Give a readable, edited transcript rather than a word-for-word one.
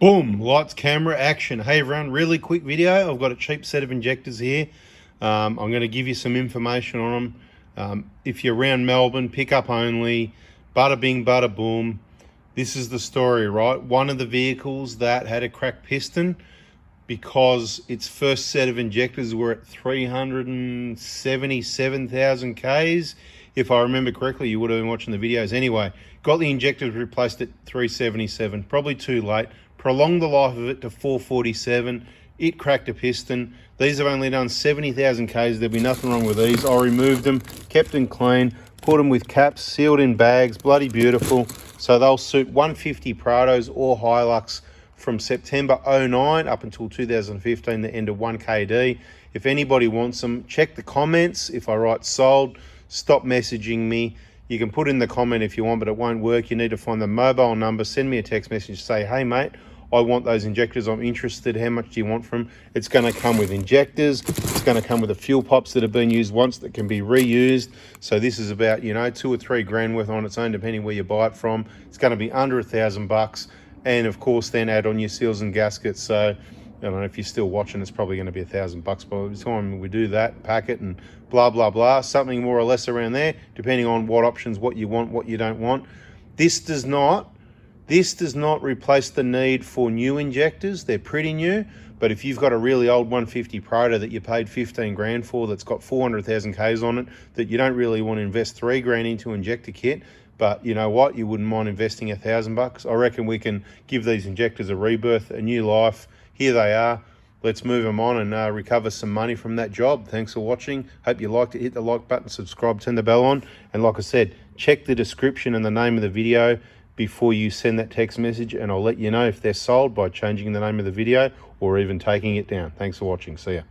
Boom, lights, camera, action. Hey everyone, really quick video. I've got a cheap set of injectors here. I'm going to give you some information on them. If you're around Melbourne, pick up only, bada bing, bada boom. This is the story, right? One of the vehicles that had a cracked piston because its first set of injectors were at 377,000 Ks. If I remember correctly, you would have been watching the videos. Anyway, got the injectors replaced at 377, probably too late. Prolonged the life of it to 447. It cracked a piston. These have only done 70,000 Ks. There'll be nothing wrong with these. I removed them, kept them clean, put them with caps, sealed in bags, bloody beautiful. So they'll suit 150 Prados or Hilux from September 09 up until 2015, the end of 1KD. If anybody wants them, check the comments. If I write sold, stop messaging me. You can put in the comment if you want, but it won't work. You need to find the mobile number, send me a text message, say, hey mate, I want those injectors, I'm interested, how much do you want from them? It's going to come with injectors, it's going to come with the fuel pops that have been used once that can be reused. So this is about, you know, $2 or $3 grand worth on its own, depending where you buy it from. It's going to be under $1,000, and of course then add on your seals and gaskets. So I don't know if you're still watching, it's probably going to be $1,000 by the time we do that, pack it and blah, blah, blah. Something more or less around there, depending on what options, what you want, what you don't want. This does not replace the need for new injectors. They're pretty new, but if you've got a really old 150 Prado that you paid 15 grand for, that's got 400,000 Ks on it, that you don't really want to invest 3 grand into injector kit, but you know what, you wouldn't mind investing $1,000. I reckon we can give these injectors a rebirth, a new life. Here they are. Let's move them on and recover some money from that job. Thanks for watching. Hope you liked it. Hit the like button, subscribe, turn the bell on. And like I said, check the description and the name of the video before you send that text message, and I'll let you know if they're sold by changing the name of the video or even taking it down. Thanks for watching. See ya.